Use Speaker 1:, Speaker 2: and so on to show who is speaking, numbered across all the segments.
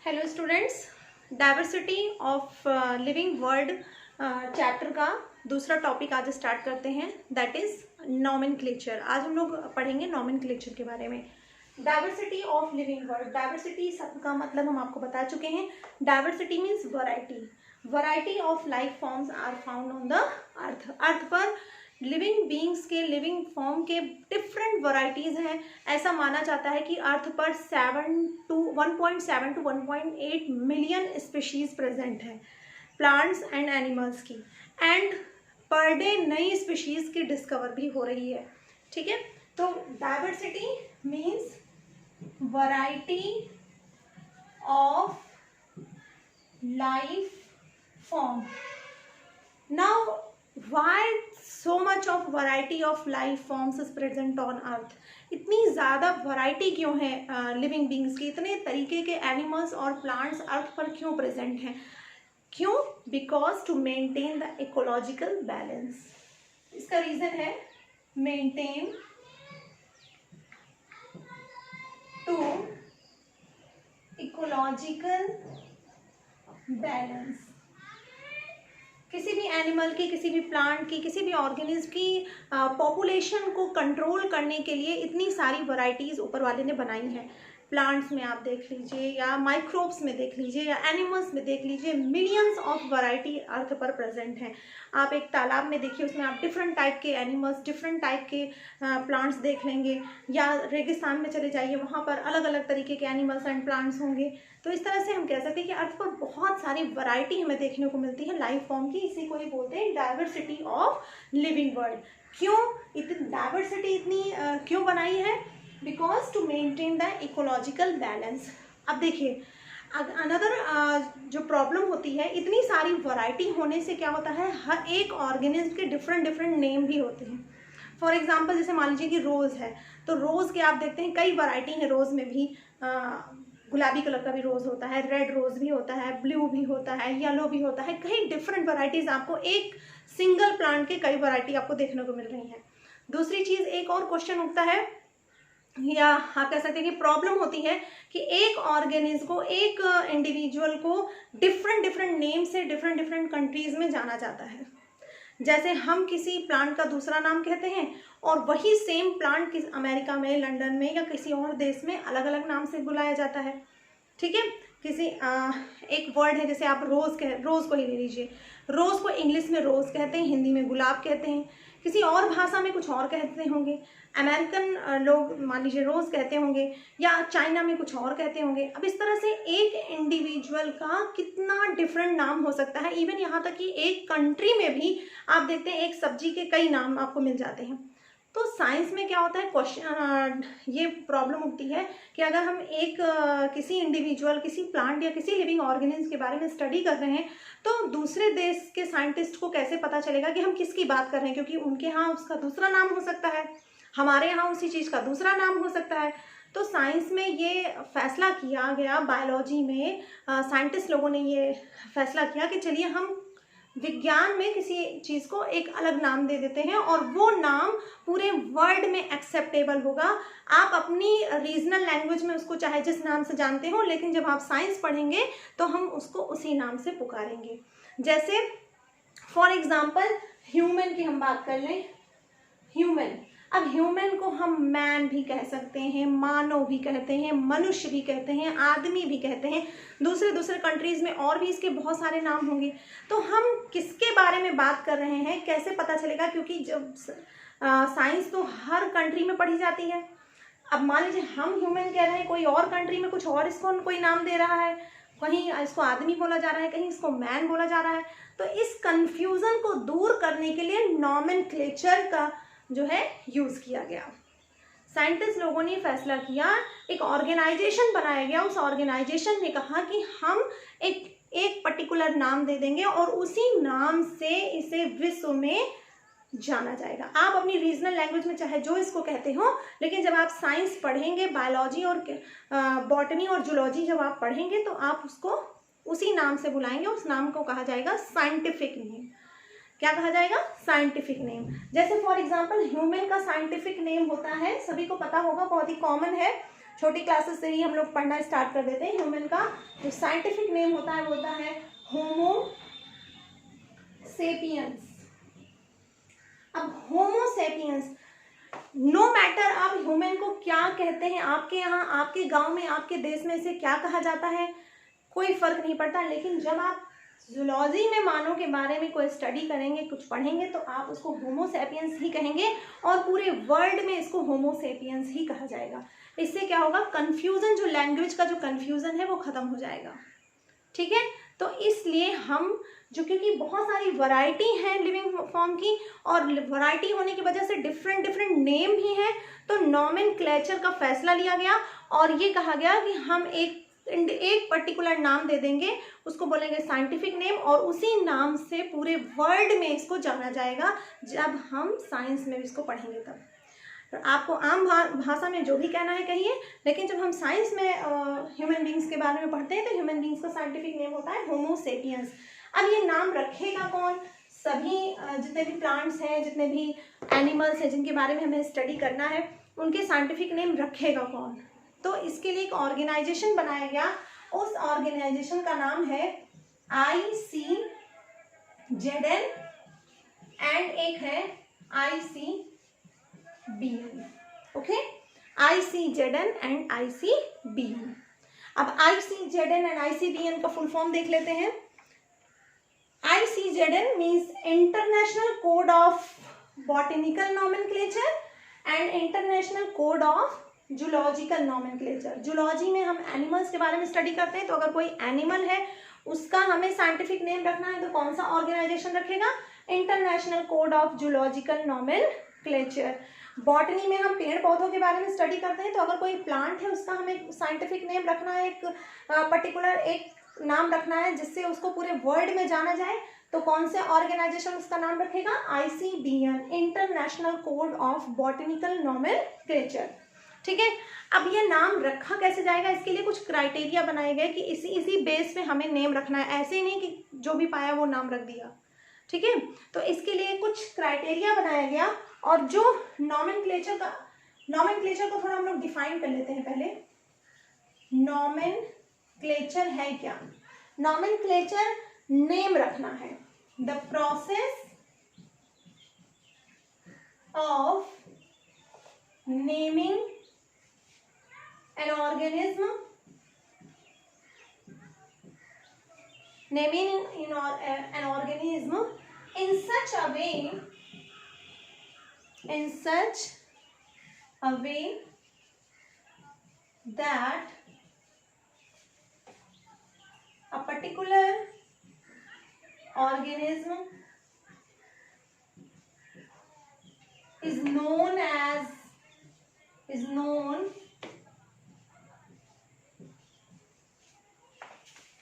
Speaker 1: Hello students, diversity of living world chapter का दूसरा topic आज स्टार्ट करते हैं, दैट इज नॉमेनक्लेचर। आज हम लोग पढ़ेंगे नॉमेनक्लेचर के बारे में। Diversity of living world, diversity शब्द का मतलब हम आपको बता चुके हैं। Diversity means variety. Variety of life forms are found on the earth. Earth पर लिविंग बींग्स के, लिविंग फॉर्म के डिफरेंट वैरायटीज़ हैं। ऐसा माना जाता है कि अर्थ पर 1.7 to 1.8 मिलियन स्पीशीज प्रेजेंट है प्लांट्स एंड एनिमल्स की, एंड पर डे नई स्पीशीज की डिस्कवर भी हो रही है। ठीक है, तो diversity means variety of life form. Now why so much of variety of life forms is present on earth? इतनी ज़्यादा वैरायटी क्यों है लिविंग बींग्स की, इतने तरीके के एनिमल्स और प्लांट्स अर्थ पर क्यों प्रेजेंट हैं? क्यों? Because to maintain the ecological balance. इसका रीज़न है मेंटेन टू इकोलॉजिकल बैलेंस। किसी भी एनिमल की, किसी भी प्लांट की, किसी भी ऑर्गेनिज्म की पॉपुलेशन को कंट्रोल करने के लिए इतनी सारी वैरायटीज़ ऊपर वाले ने बनाई हैं। प्लांट्स में आप देख लीजिए, या माइक्रोब्स में देख लीजिए, या एनिमल्स में देख लीजिए, मिलियंस ऑफ वैरायटी अर्थ पर प्रेजेंट हैं। आप एक तालाब में देखिए, उसमें आप डिफरेंट टाइप के एनिमल्स, डिफरेंट टाइप के प्लांट्स देख लेंगे, या रेगिस्तान में चले जाइए, वहाँ पर अलग अलग तरीके के एनिमल्स एंड प्लांट्स होंगे। तो इस तरह से हम कह सकते हैं कि अर्थ पर बहुत सारी वैरायटी हमें देखने को मिलती है लाइफ फॉर्म की। इसी को ही बोलते हैं डाइवर्सिटी ऑफ लिविंग वर्ल्ड। क्यों इतनी डाइवर्सिटी इतनी क्यों बनाई है? Because to maintain the ecological balance. अब देखिए, अनदर जो प्रॉब्लम होती है, इतनी सारी वैरायटी होने से क्या होता है, हर एक ऑर्गेनिज्म के डिफरेंट डिफरेंट नेम भी होते हैं। फॉर एग्जाम्पल, जैसे मान लीजिए कि रोज़ है, तो रोज़ के आप देखते हैं कई वैरायटी है रोज़ में भी। गुलाबी कलर का भी रोज़ होता है, रेड रोज़ भी होता है, ब्लू भी होता है, येलो भी होता है। कई डिफरेंट वैरायटीज़ आपको एक सिंगल प्लांट के कई वैरायटी आपको देखने को मिल रही हैं। दूसरी चीज़, एक और क्वेश्चन उठता है, या आप कह सकते हैं कि प्रॉब्लम होती है कि एक ऑर्गेनिज्म को, एक इंडिविजुअल को डिफरेंट डिफरेंट नेम से डिफरेंट डिफरेंट कंट्रीज़ में जाना जाता है। जैसे हम किसी प्लांट का दूसरा नाम कहते हैं, और वही सेम प्लांट किस अमेरिका में, लंदन में, या किसी और देश में अलग अलग नाम से बुलाया जाता है। ठीक है, किसी एक वर्ड है, जैसे आप रोज़ को ही ले लीजिए। रोज़ को इंग्लिश में रोज़ कहते हैं, हिंदी में गुलाब कहते हैं, किसी और भाषा में कुछ और कहते होंगे। अमेरिकन लोग मान लीजिए रोज़ कहते होंगे, या चाइना में कुछ और कहते होंगे। अब इस तरह से एक इंडिविजुअल का कितना डिफरेंट नाम हो सकता है। इवन यहाँ तक कि एक कंट्री में भी आप देखते हैं एक सब्जी के कई नाम आपको मिल जाते हैं। तो साइंस में क्या होता है, क्वेश्चन ये प्रॉब्लम उठती है कि अगर हम एक किसी इंडिविजुअल, किसी प्लांट या किसी लिविंग ऑर्गेनिज्म के बारे में स्टडी कर रहे हैं, तो दूसरे देश के साइंटिस्ट को कैसे पता चलेगा कि हम किसकी बात कर रहे हैं, क्योंकि उनके यहाँ उसका दूसरा नाम हो सकता है, हमारे यहाँ उसी चीज़ का दूसरा नाम हो सकता है। तो साइंस में ये फैसला किया गया, बायोलॉजी में साइंटिस्ट लोगों ने ये फैसला किया कि चलिए हम विज्ञान में किसी चीज़ को एक अलग नाम दे देते हैं, और वो नाम पूरे वर्ल्ड में एक्सेप्टेबल होगा। आप अपनी रीजनल लैंग्वेज में उसको चाहे जिस नाम से जानते हो, लेकिन जब आप साइंस पढ़ेंगे तो हम उसको उसी नाम से पुकारेंगे। जैसे फॉर एग्जांपल ह्यूमन की हम बात कर लें, ह्यूमन। अब ह्यूमन को हम मैन भी कह सकते हैं, मानव भी कहते हैं, मनुष्य भी कहते हैं, आदमी भी कहते हैं। दूसरे दूसरे कंट्रीज़ में और भी इसके बहुत सारे नाम होंगे। तो हम किसके बारे में बात कर रहे हैं कैसे पता चलेगा? क्योंकि जब साइंस तो हर कंट्री में पढ़ी जाती है। अब मान लीजिए हम ह्यूमन कह रहे हैं, कोई और कंट्री में कुछ और इसको कोई नाम दे रहा है, कहीं इसको आदमी बोला जा रहा है, कहीं इसको मैन बोला जा रहा है। तो इस कन्फ्यूज़न को दूर करने के लिए नॉमेनक्लेचर का जो है यूज़ किया गया। साइंटिस्ट लोगों ने फैसला किया, एक ऑर्गेनाइजेशन बनाया गया। उस ऑर्गेनाइजेशन ने कहा कि हम एक पर्टिकुलर नाम दे देंगे, और उसी नाम से इसे विश्व में जाना जाएगा। आप अपनी रीजनल लैंग्वेज में चाहे जो इसको कहते हो, लेकिन जब आप साइंस पढ़ेंगे, बायोलॉजी और बॉटनी और जूलॉजी जब आप पढ़ेंगे, तो आप उसको उसी नाम से बुलाएंगे। उस नाम को कहा जाएगा साइंटिफिक नेम। क्या कहा जाएगा? Scientific name. जैसे फॉर एग्जांपल ह्यूमन का साइंटिफिक नेम होता है, सभी को पता होगा, बहुत ही कॉमन है, छोटी क्लासेस से ही हम लोग पढ़ना स्टार्ट कर देते हैं। ह्यूमन का जो साइंटिफिक नेम होता है वो होता है होमो सेपियंस। अब होमो सेपियंस, नो मैटर आप ह्यूमन को क्या कहते हैं, आपके यहाँ, आपके गांव में, आपके देश में इसे क्या कहा जाता है, कोई फर्क नहीं पड़ता। लेकिन जब आप जूलॉजी में मानव के बारे में कोई स्टडी करेंगे, कुछ पढ़ेंगे, तो आप उसको होमो सेपियंस ही कहेंगे और पूरे वर्ल्ड में इसको होमो सेपियंस ही कहा जाएगा। इससे क्या होगा, कन्फ्यूजन, जो लैंग्वेज का जो कन्फ्यूजन है वो खत्म हो जाएगा। ठीक है, तो इसलिए हम जो, क्योंकि बहुत सारी वैरायटी है लिविंग फॉर्म की और वैरायटी होने की वजह से डिफरेंट नेम भी हैं, तो नॉमेनक्लेचर का फैसला लिया गया और ये कहा गया कि हम एक पर्टिकुलर नाम दे देंगे, उसको बोलेंगे साइंटिफिक नेम, और उसी नाम से पूरे वर्ल्ड में इसको जाना जाएगा जब हम साइंस में इसको पढ़ेंगे तब। तो आपको आम भाषा में जो भी कहना है कहिए, लेकिन जब हम साइंस में ह्यूमन बींग्स के बारे में पढ़ते हैं तो ह्यूमन बींग्स का साइंटिफिक नेम होता है होमो सेपियंस। अब ये नाम रखेगा कौन, सभी जितने भी प्लांट्स हैं, जितने भी एनिमल्स हैं जिनके बारे में हमें स्टडी करना है, उनके साइंटिफिक नेम रखेगा कौन। तो इसके लिए एक ऑर्गेनाइजेशन बनाया गया, उस ऑर्गेनाइजेशन का नाम है ICZN एंड एक है ICBN। Okay, ICZN and ICBN। अब ICZN एंड ICBN का फुल फॉर्म देख लेते हैं। ICZN means international code of botanical nomenclature and international code of zoological nomenclature. Zoology में हम एनिमल्स के बारे में स्टडी करते हैं, तो अगर कोई एनिमल है उसका हमें साइंटिफिक नेम रखना है तो कौन सा ऑर्गेनाइजेशन रखेगा, international code of zoological nomenclature. Botany में हम पेड़ पौधों के बारे में स्टडी करते हैं, तो अगर कोई प्लांट है उसका हमें साइंटिफिक नेम रखना है, एक पर्टिकुलर एक नाम रखना है जिससे उसको पूरे वर्ल्ड में जाना जाए, तो कौन से ऑर्गेनाइजेशन उसका नाम रखेगा, ICBN, international code of botanical nomenclature. ठीक है, अब ये नाम रखा कैसे जाएगा, इसके लिए कुछ क्राइटेरिया बनाए गए कि इसी बेस पे हमें नेम रखना है, ऐसे ही नहीं कि जो भी पाया वो नाम रख दिया। ठीक है, तो इसके लिए कुछ क्राइटेरिया बनाया गया और जो नॉमेनक्लेचर को थोड़ा हम लोग डिफाइन कर लेते हैं पहले। नॉमेनक्लेचर है क्या, नॉमेनक्लेचर नेम रखना है, the process of naming an organism, naming an organism in such a way that a particular organism is known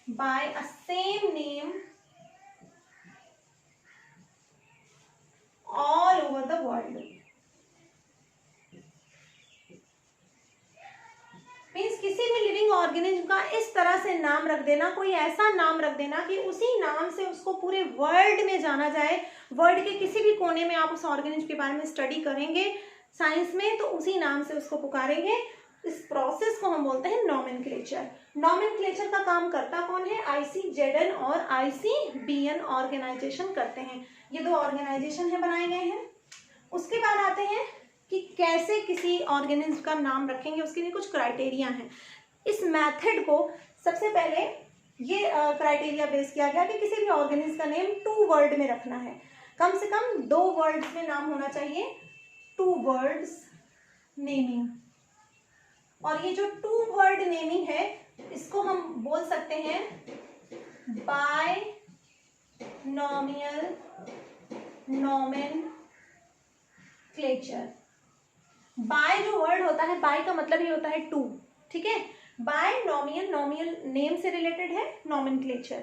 Speaker 1: by a same name all over the world। Means किसी भी living organism का इस तरह से नाम रख देना, कोई ऐसा नाम रख देना कि उसी नाम से उसको पूरे वर्ल्ड में जाना जाए। वर्ल्ड के किसी भी कोने में आप उस ऑर्गेनिज्म के बारे में स्टडी करेंगे साइंस में तो उसी नाम से उसको पुकारेंगे। इस प्रोसेस को हम बोलते हैं नॉमेनक्लेचर। नॉमेनक्लेचर का काम करता कौन है, ICZN और ICBN ऑर्गेनाइजेशन करते हैं। ये दो ऑर्गेनाइजेशन है बनाए गए हैं। उसके बाद आते हैं कि कैसे किसी ऑर्गेनिज्म का नाम रखेंगे, उसके लिए कुछ क्राइटेरिया हैं। इस मेथड को सबसे पहले ये क्राइटेरिया बेस किया गया कि किसी भी ऑर्गेनिज्म का नेम 2 वर्ड में रखना है, कम से कम 2 वर्ड्स में नाम होना चाहिए, 2 वर्ड्स नेमिंग। और ये जो 2 वर्ड नेमिंग है इसको हम बोल सकते हैं बायनॉमियल नॉमेनक्लेचर। बाय जो वर्ड होता है, बाय का मतलब ही होता है 2, ठीक है। बायनॉमियल, नॉमियल नेम से रिलेटेड है, नॉमेनक्लेचर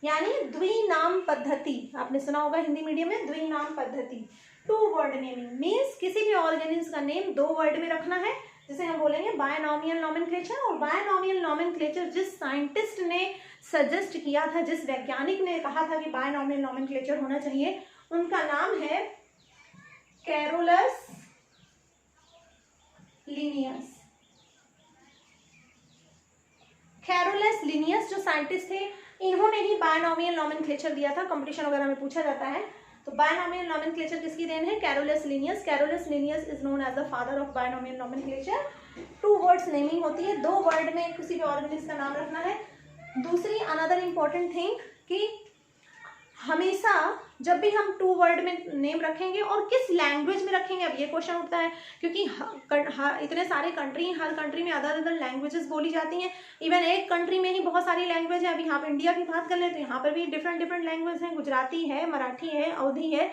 Speaker 1: यानी द्विनाम पद्धति। आपने सुना होगा हिंदी मीडियम में द्विनाम पद्धति। 2 वर्ड नेमिंग मीन्स किसी भी ऑर्गेनिज्म का नेम 2 वर्ड में रखना है, जिसे हम बोलेंगे बायनॉमियल नॉमेनक्लेचर। और बायनॉमियल नॉमेनक्लेचर जिस साइंटिस्ट ने सजेस्ट किया था, जिस वैज्ञानिक ने कहा था कि बायनॉमियल नॉमेनक्लेचर होना चाहिए, उनका नाम है कैरोलस लिनियस। लिनियस जो साइंटिस्ट थे, इन्होंने ही बायनॉमियल नॉमेनक्लेचर दिया था, कंपटीशन वगैरह में पूछा जाता है। तो बायनॉमियल नॉमेनक्लेचर किसकी देन है? Carolus Linnaeus. Carolus Linnaeus is known as the father of binomial nomenclature. 2 words naming होती है, 2 वर्ड में किसी भी ऑर्गेनिज्म का नाम रखना है। दूसरी अनदर इम्पॉर्टेंट थिंग कि हमेशा जब भी हम 2 वर्ड में नेम रखेंगे और किस लैंग्वेज में रखेंगे, अब ये क्वेश्चन उठता है क्योंकि इतने सारे कंट्री, हर कंट्री में अदर अदर लैंग्वेजेस बोली जाती हैं। इवन एक कंट्री में ही बहुत सारी लैंग्वेज है। अभी यहाँ पर इंडिया की बात कर लें तो यहाँ पर भी डिफरेंट लैंग्वेज हैं, गुजराती है, मराठी है, अवधी है,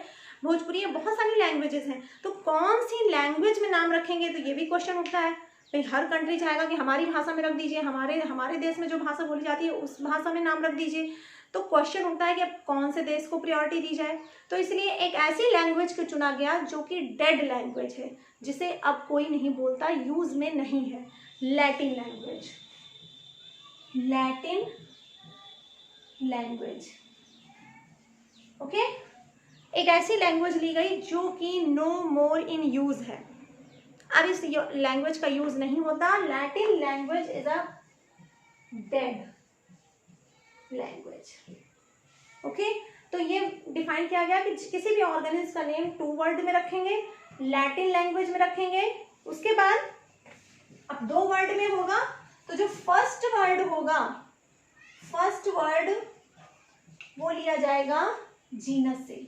Speaker 1: भोजपुरी है, बहुत सारी लैंग्वेजेस हैं। तो कौन सी लैंग्वेज में नाम रखेंगे, तो ये भी क्वेश्चन उठता है। भाई हर कंट्री चाहेगा कि हमारी भाषा में रख दीजिए, हमारे देश में जो भाषा बोली जाती है उस भाषा में नाम रख दीजिए। तो क्वेश्चन उठता है कि अब कौन से देश को प्रायोरिटी दी जाए। तो इसलिए एक ऐसी लैंग्वेज को चुना गया जो कि डेड लैंग्वेज है, जिसे अब कोई नहीं बोलता, यूज में नहीं है। Latin language, Latin language, okay. एक ऐसी लैंग्वेज ली गई जो कि नो मोर इन यूज है, अब इस लैंग्वेज का यूज नहीं होता। Latin language is a dead language, okay. तो ये डिफाइन किया गया कि किसी भी ऑर्गेनिज्म का नेम 2 वर्ड में रखेंगे, लैटिन लैंग्वेज में रखेंगे। उसके बाद अब 2 वर्ड में होगा तो जो फर्स्ट वर्ड होगा, फर्स्ट वर्ड वो लिया जाएगा जीनस से,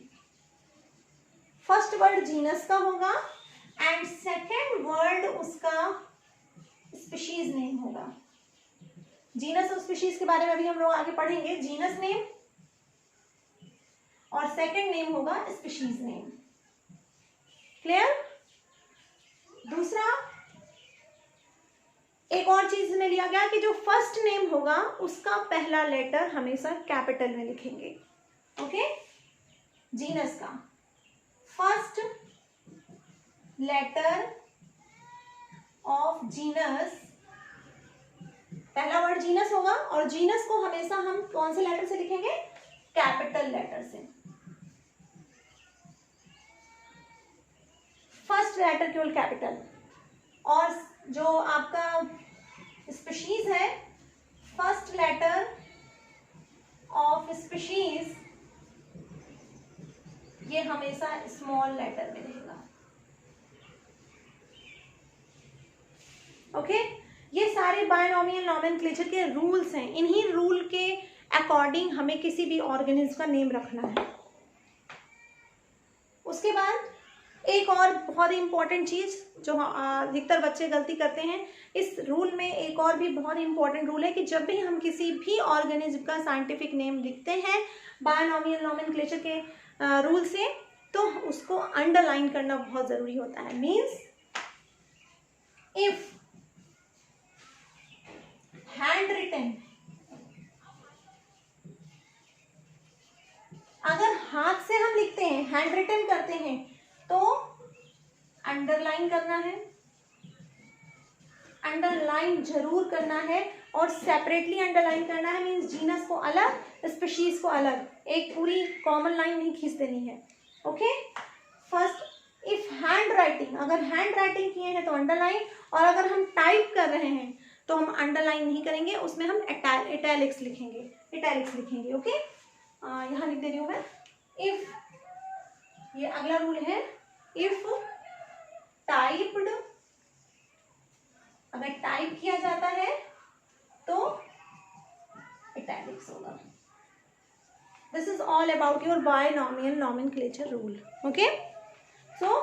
Speaker 1: फर्स्ट वर्ड जीनस का होगा एंड सेकेंड वर्ड उसका स्पीशीज नेम होगा। जीनस और स्पीशीज के बारे में भी हम लोग आगे पढ़ेंगे। जीनस नेम और सेकंड नेम होगा स्पीशीज नेम, क्लियर। दूसरा एक और चीज में लिया गया कि जो फर्स्ट नेम होगा उसका पहला लेटर हमेशा कैपिटल में लिखेंगे, ओके। जीनस का फर्स्ट लेटर ऑफ जीनस, पहला वर्ड जीनस होगा और जीनस को हमेशा हम कौन से लेटर से लिखेंगे? कैपिटल लेटर से। फर्स्ट लेटर केवल कैपिटल, और जो आपका स्पीशीज है, फर्स्ट लेटर ऑफ स्पीशीज ये हमेशा स्मॉल लेटर में रहेगा, ओके। ये सारे बायनॉमियल नॉमेनक्लेचर के रूल्स हैं। इन्हीं रूल के अकॉर्डिंग हमें किसी भी ऑर्गेनिज्म का नेम रखना है। उसके बाद एक और बहुत इंपॉर्टेंट चीज जो अधिकतर बच्चे गलती करते हैं, इस रूल में एक और भी बहुत इंपॉर्टेंट रूल है कि जब भी हम किसी भी ऑर्गेनिज्म का साइंटिफिक नेम लिखते हैं बायनॉमियल नॉमेनक्लेचर के रूल से, तो उसको अंडरलाइन करना बहुत जरूरी होता है। मीन्स इफ हैंड रिटन, अगर हाथ से हम लिखते हैं, हैंड रिटन करते हैं, तो अंडरलाइन करना है, अंडरलाइन जरूर करना है और सेपरेटली अंडरलाइन करना है। मीन्स जीनस को अलग, स्पीशीज को अलग, एक पूरी कॉमन लाइन नहीं खींच देनी है, okay. First if hand writing, अगर हैंड राइटिंग किए हैं तो अंडरलाइन, और अगर हम टाइप कर रहे हैं तो हम अंडरलाइन नहीं करेंगे, उसमें हम इटैलिक्स लिखेंगे, ओके। यहाँ लिख दे रही हूँ मैं। इफ, ये अगला रूल है, इफ टाइप्ड, अगर टाइप किया जाता है तो इटैलिक्स होगा। This is all about your binomial nomenclature rule, okay. So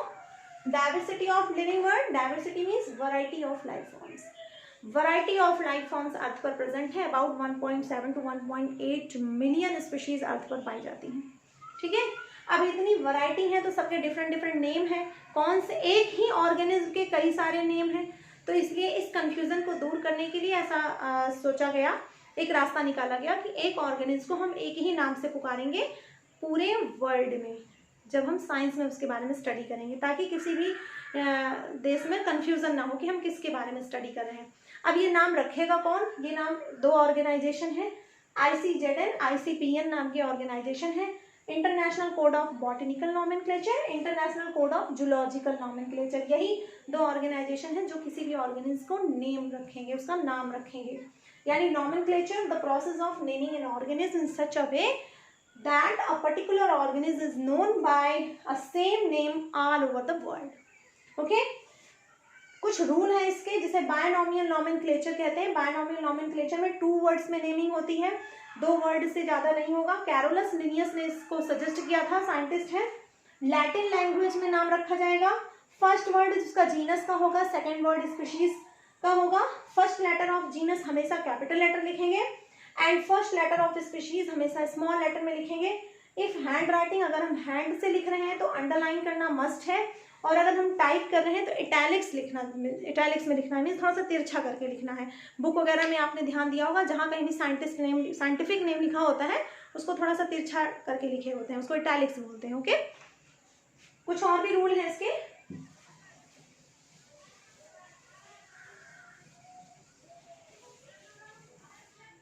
Speaker 1: diversity of living word, diversity means variety of life forms. Variety of life forms earth पर प्रेजेंट है। About 1.7 to 1.8 million species earth पर पाई जाती हैं, ठीक है। अब इतनी वैरायटी है तो सबके डिफरेंट नेम है। कौन से एक ही ऑर्गेनिज्म के कई सारे नेम हैं, तो इसलिए इस कंफ्यूजन को दूर करने के लिए ऐसा सोचा गया, एक रास्ता निकाला गया कि एक ऑर्गेनिज्म को हम एक ही नाम से पुकारेंगे पूरे वर्ल्ड में, जब हम साइंस में उसके बारे में स्टडी करेंगे, ताकि किसी भी देश में कंफ्यूजन ना हो कि हम किसके बारे में स्टडी कर रहे हैं। अब ये नाम रखेगा कौन? ये नाम 2 ऑर्गेनाइजेशन है, ICZN, ICPN नाम की ऑर्गेनाइजेशन है। International code of botanical nomenclature, international code of zoological nomenclature, यही 2 ऑर्गेनाइजेशन है जो किसी भी ऑर्गेनिज्म को नेम रखेंगे, उसका नाम रखेंगे। यानी nomenclature the process of naming an organism in such a way that a particular organism is known by a same name all over the world. Okay, कुछ रूल है इसके जिसे बायनॉमियल नॉमेनक्लेचर कहते हैं। बायनॉमियल नॉमेनक्लेचर में 2 words में naming होती है, 2 वर्ड से ज्यादा नहीं होगा। कैरोलस लिनियस ने इसको सजेस्ट किया था, साइंटिस्ट है। लैटिन लैंग्वेज में नाम रखा जाएगा। फर्स्ट वर्ड जिसका जीनस का होगा, सेकेंड वर्ड स्पीशीज का होगा। फर्स्ट लेटर ऑफ जीनस हमेशा कैपिटल लेटर लिखेंगे and first letter of species हमेशा स्मॉल लेटर में लिखेंगे। इफ हैंड राइटिंग, अगर हम हैंड से लिख रहे हैं तो अंडरलाइन करना मस्ट है, और अगर हम टाइप कर रहे हैं तो इटैलिक्स में लिखना है, मीन्स थोड़ा सा तिरछा करके लिखना है। बुक वगैरह में आपने ध्यान दिया होगा, जहाँ कहीं भी साइंटिफिक नेम लिखा होता है उसको थोड़ा सा तिरछा करके लिखे होते हैं, उसको इटैलिक्स बोलते हैं। ओके, कुछ और भी रूल है इसके।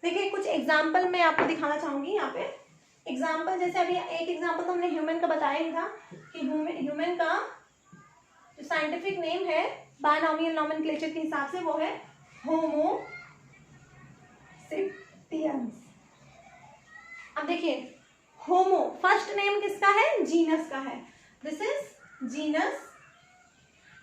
Speaker 1: देखिए कुछ एग्जाम्पल मैं आपको दिखाना चाहूंगी यहाँ पे। एग्जाम्पल जैसे अभी एक एग्जाम्पल तो हमने ह्यूमन का बताया ही था कि ह्यूमन का जो साइंटिफिक नेम है बायनॉमियल नॉमेनक्लेचर के हिसाब से वो है होमो सेपियंस। अब देखिए होमो फर्स्ट नेम किसका है, जीनस का है, this is genus.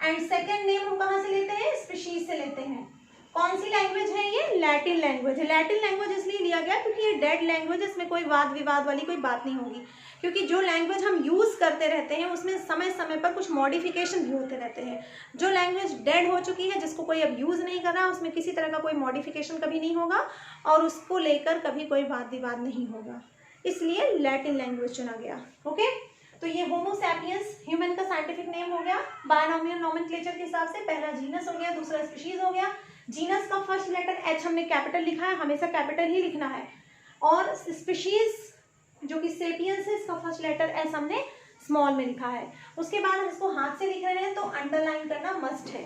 Speaker 1: And second name हम कहाँ से लेते हैं, स्पीशीज से लेते हैं। कौन सी लैंग्वेज है ये, लैटिन लैंग्वेज है। लैटिन लैंग्वेज इसलिए लिया गया क्योंकि ये डेड लैंग्वेज, इसमें कोई वाद विवाद वाली कोई बात नहीं होगी, क्योंकि जो लैंग्वेज हम यूज करते रहते हैं उसमें समय समय पर कुछ मॉडिफिकेशन भी होते रहते हैं। जो लैंग्वेज डेड हो चुकी है, जिसको कोई अब यूज नहीं कर रहा, उसमें किसी तरह का कोई मॉडिफिकेशन कभी नहीं होगा और उसको लेकर कभी कोई वाद विवाद नहीं होगा, इसलिए लैटिन लैंग्वेज चुना गया। ओके, तो ये होमो सैपियंस ह्यूमन का साइंटिफिक नेम हो गया बायनॉमियल नॉमेनक्लेचर के हिसाब से। पहला जीनस हो गया, दूसरा स्पीशीज हो गया। जीनस का फर्स्ट लेटर एच हमने कैपिटल लिखा है, हमेशा कैपिटल ही लिखना है, और स्पीशीज जो कि सेपियंस है इसका फर्स्ट लेटर एस हमने स्मॉल में लिखा है। उसके बाद हम इसको हाथ से लिख रहे हैं तो अंडरलाइन करना मस्ट है,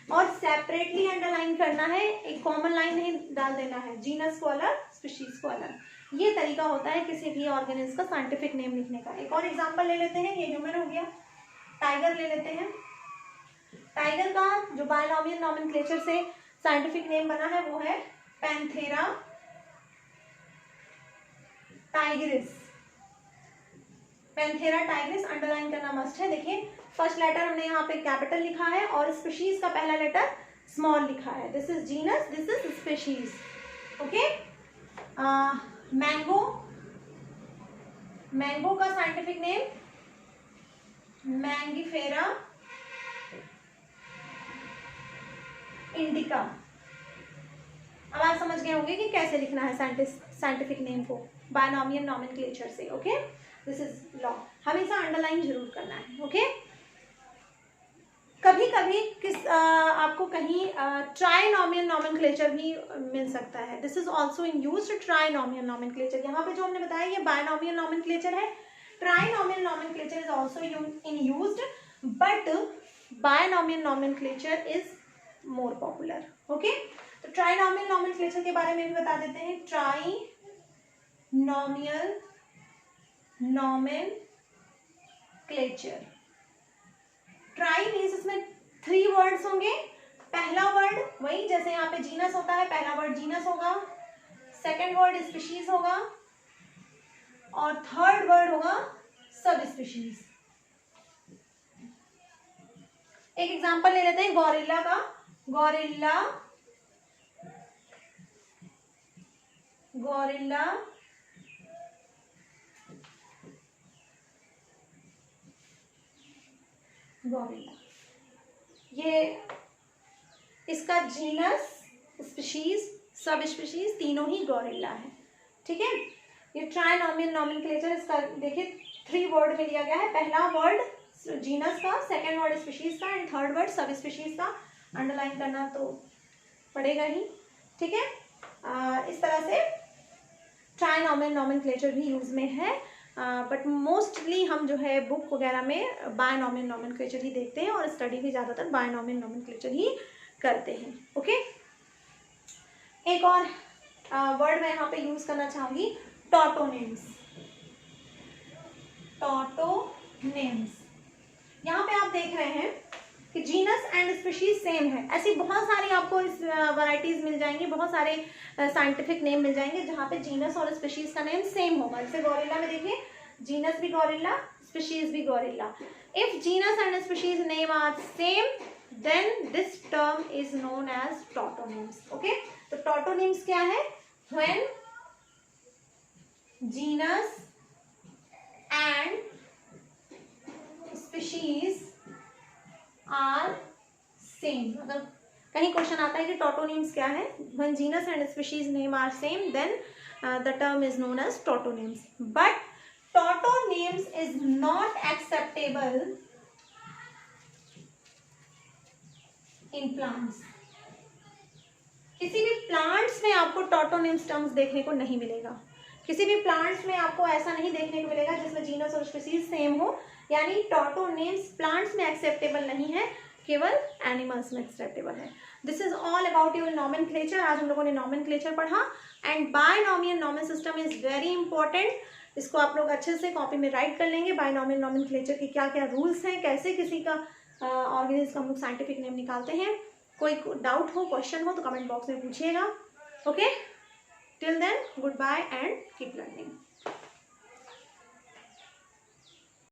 Speaker 1: और सेपरेटली अंडरलाइन करना है, एक कॉमन लाइन नहीं डाल देना है, जीनस को अलग स्पीशीज को अलग। ये तरीका होता है किसी भी ऑर्गेनिज्म का साइंटिफिक नेम लिखने का। एक और एग्जांपल ले लेते हैं, ये ह्यूमन हो गया। टाइगर ले लेते हैं। टाइगर का जो बायनॉमियल नॉमेनक्लेचर से साइंटिफिक नेम बना है वो है Panthera Tigris. Panthera Tigris underline करना मस्ट है। देखिए फर्स्ट लेटर हमने यहाँ पे कैपिटल लिखा है और स्पीशीज का पहला लेटर स्मॉल लिखा है। This is genus, this is species. Okay, mango, mango का साइंटिफिक नेम मैंगीफेरा इंडिका। अब आप समझ गए होंगे कि कैसे लिखना है साइंटिफिक नेम को बायनॉमियल नॉमेनक्लेचर से। ओके, दिस इज लॉ, हमेशा अंडरलाइन जरूर करना है। ओके, कभी कभी आपको कहीं ट्राइनॉमियल नॉमेनक्लेचर भी मिल सकता है। This is also in use trinomial nomenclature. यहाँ पे जो हमने बताया ये बायनॉमियल नॉमेनक्लेचर है। Trinomial nomenclature is also in used, but binomial nomenclature is more popular. Okay, तो ट्राइनॉमियल नॉमेनक्लेचर के बारे में भी बता देते हैं। ट्राइनॉमियल नॉमेनक्लेचर, ट्राई मीन्स इसमें 3 वर्ड्स होंगे। पहला वर्ड वही जैसे यहाँ पे जीनस होता है, पहला वर्ड जीनस होगा, सेकंड वर्ड स्पीशीज होगा और थर्ड वर्ड होगा सब स्पीशीज। एक एग्जांपल ले लेते हैं गौरिल्ला का। गौरिल्ला, गौरिल्ला गौरिल्ला, ये इसका जीनस, स्पीशीज, सब स्पीशीज तीनों ही गौरिल्ला है। ठीक है, ये ट्राइनॉमियल नॉमेनक्लेचर इसका देखिए 3 वर्ड में लिया गया है। पहला वर्ड जीनस का, सेकंड वर्ड स्पीशीज का एंड थर्ड वर्ड सब स्पीशीज का। अंडरलाइन करना तो पड़ेगा ही। ठीक है, इस तरह से ट्राइनॉमियल नॉमेनक्लेचर भी यूज में है, बट मोस्टली हम जो है बुक वगैरह में बायनॉमियल नॉमेनक्लेचर ही देखते हैं और स्टडी भी ज़्यादातर बायनॉमियल नॉमेनक्लेचर ही करते हैं। ओके, एक और वर्ड मैं यहाँ पे यूज करना चाहूँगी, टॉटोनेम्स। टॉटोनेम्स, यहाँ पे आप देख रहे हैं कि जीनस एंड स्पीशीज सेम है। ऐसी बहुत सारी आपको इस वैरायटीज मिल जाएंगी, बहुत सारे साइंटिफिक नेम मिल जाएंगे जहाँ पे जीनस और स्पीशीज का नेम सेम होगा। जैसे गौरिल्ला में देखिए, जीनस भी गौरिल्ला, स्पीशीज भी gorilla. If genus and species name are same, then this term is known as tautonyms. Okay, तो टॉटोनिम्स क्या है? When genus and species are same. अगर कहीं क्वेश्चन आता है कि टॉटोनिम्स क्या है, when genus and species name are same, then the term is known as tautonyms. But tautonyms is not acceptable in plants. किसी भी प्लांट्स में आपको टॉटोनिम्स टर्म्स देखने को नहीं मिलेगा। किसी भी प्लांट्स में आपको ऐसा नहीं देखने को मिलेगा जिसमें जीनस और स्पीशीज सेम हो, यानी टॉटोनिम्स प्लांट्स में एक्सेप्टेबल नहीं है, केवल एनिमल्स में एक्सेप्टेबल है। This is all about your nomenclature. आज हम लोगों ने नॉमेनक्लेचर पढ़ा and binomial नॉमन system is very important. इसको आप लोग अच्छे से कॉपी में राइट कर लेंगे। बायनॉमियल नॉमेनक्लेचर के क्या क्या रूल्स हैं, कैसे किसी का ऑर्गेनिज्म का हम लोग साइंटिफिक नेम निकालते हैं। कोई डाउट हो, क्वेश्चन हो तो कमेंट बॉक्स में पूछिएगा। Okay, till then good bye and keep learning.